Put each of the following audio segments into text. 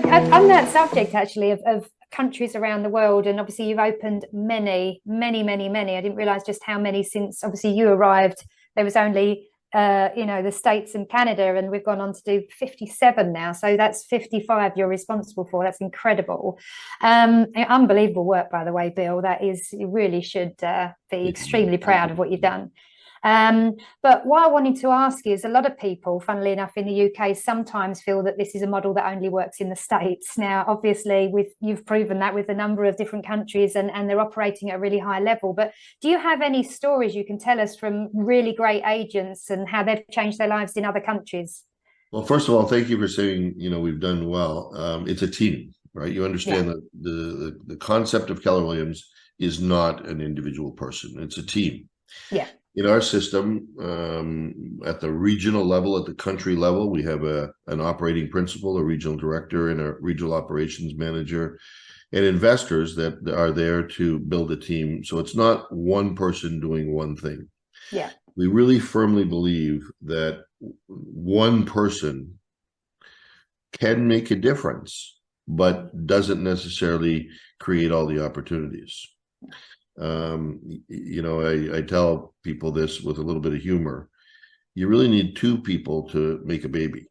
But on that subject, actually, of countries around the world, and obviously you've opened many, many, many, many. I didn't realize just how many since obviously you arrived. There was only, the States and Canada, and we've gone on to do 57 now. So that's 55 you're responsible for. That's incredible. Unbelievable work, by the way, Bill. That is, you really should be extremely proud of what you've done. But what I wanted to ask is, a lot of people, funnily enough, in the UK sometimes feel that this is a model that only works in the States. Now, obviously, you've proven that with a number of different countries, and they're operating at a really high level. But do you have any stories you can tell us from really great agents and how they've changed their lives in other countries? Well, first of all, thank you for saying, we've done well. It's a team, right? You understand that the concept of Keller Williams is not an individual person. It's a team. Yeah. In our system, at the regional level, at the country level, we have an operating principal, a regional director, and a regional operations manager, and investors that are there to build a team. So it's not one person doing one thing. Yeah. We really firmly believe that one person can make a difference, but doesn't necessarily create all the opportunities. I tell people this with a little bit of humor. You really need two people to make a baby,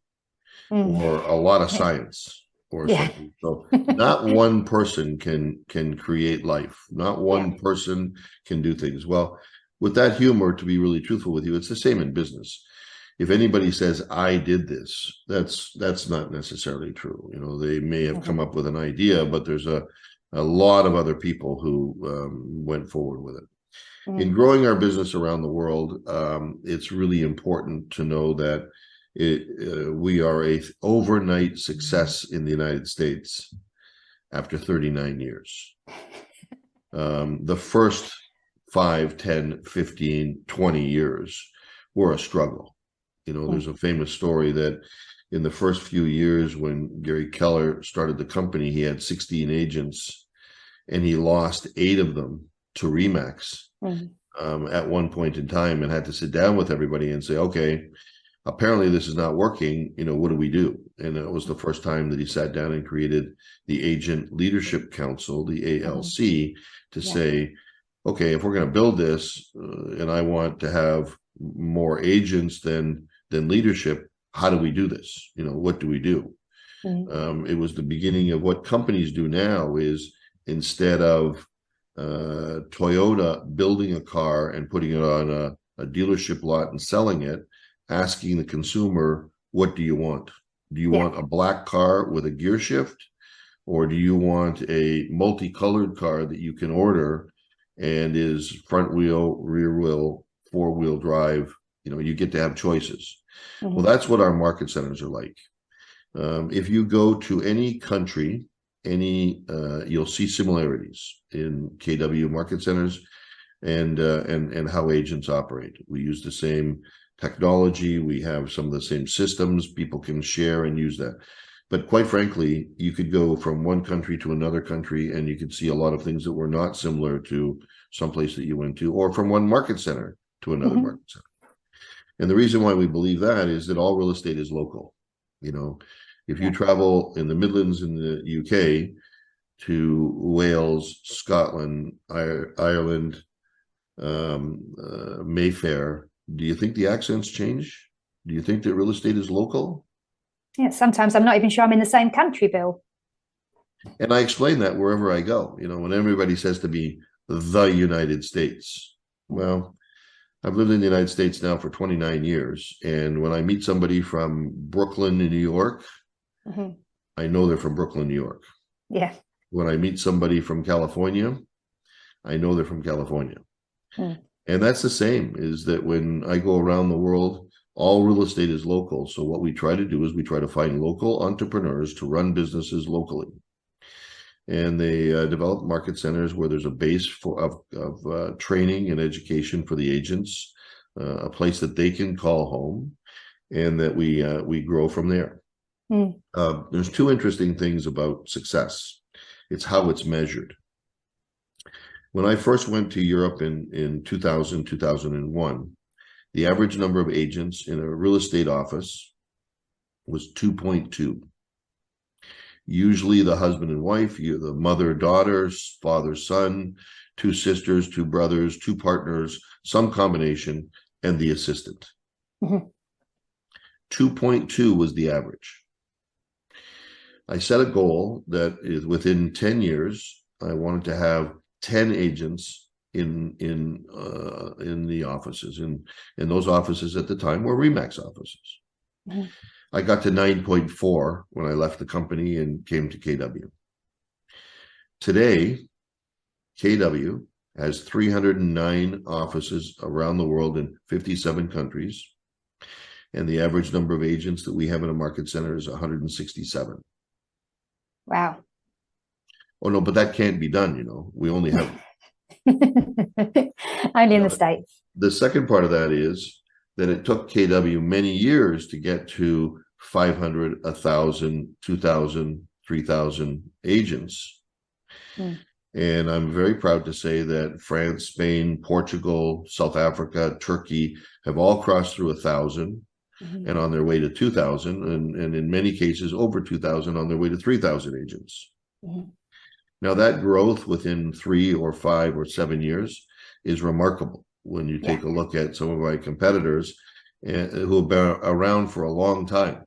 or a lot of science, or something. So not one person can create life. Not one person can do things. Well, with that humor, to be really truthful with you, it's the same in business. If anybody says, I did this, that's not necessarily true. They may have come up with an idea, but there's a lot of other people who went forward with it. In growing our business around the world, it's really important to know that we are a overnight success in the United States after 39 years. The first 5, 10, 15, 20 years were a struggle. There's a famous story that in the first few years when Gary Keller started the company, he had 16 agents, and he lost 8 of them to Remax at one point in time, and had to sit down with everybody and say, okay, apparently this is not working. What do we do? And it was the first time that he sat down and created the Agent Leadership Council, the ALC, to say, okay, if we're going to build this, and I want to have more agents than leadership, how do we do this? What do we do? It was the beginning of what companies do now. Is instead of Toyota building a car and putting it on a dealership lot and selling it, asking the consumer, what do you want? Do you want a black car with a gear shift? Or do you want a multicolored car that you can order and is front wheel, rear wheel, 4-wheel drive? You get to have choices. Well, that's what our market centers are like. If you go to any country, you'll see similarities in KW market centers and how agents operate. We use the same technology. We have some of the same systems. People can share and use that. But quite frankly, you could go from one country to another country, and you could see a lot of things that were not similar to someplace that you went to, or from one market center to another market center. And the reason why we believe that is that all real estate is local. If you travel in the Midlands in the UK to Wales, Scotland, Ireland, Mayfair, do you think the accents change? Do you think that real estate is local? Yeah, sometimes I'm not even sure I'm in the same country, Bill. And I explain that wherever I go. When everybody says to me, the United States. Well, I've lived in the United States now for 29 years. And when I meet somebody from Brooklyn, New York, I know they're from Brooklyn, New York. Yeah. When I meet somebody from California, I know they're from California. And that's the same, is that when I go around the world, all real estate is local. So what we try to do is we try to find local entrepreneurs to run businesses locally. And they develop market centers where there's a base of training and education for the agents, a place that they can call home, and that we grow from there. There's 2 interesting things about success. It's how it's measured. When I first went to Europe in 2000, 2001, the average number of agents in a real estate office was 2.2. usually the husband and wife, the mother, daughters, father, son, two sisters, two brothers, two partners, some combination, and the assistant. 2.2 was the average. I set a goal that is within 10 years, I wanted to have 10 agents in the offices, and those offices at the time were Remax offices. I got to 9.4 when I left the company and came to KW. Today, KW has 309 offices around the world in 57 countries, and the average number of agents that we have in a market center is 167. Wow. Oh no, but that can't be done, we only have only in the States. The second part of that is that it took KW many years to get to 500, 1,000, 2,000, 3,000 agents. And I'm very proud to say that France, Spain, Portugal, South Africa, Turkey have all crossed through 1,000 and on their way to 2,000, and in many cases over 2,000 on their way to 3,000 agents. Now that growth within 3 or 5 or 7 years is remarkable when you take a look at some of my competitors who have been around for a long time.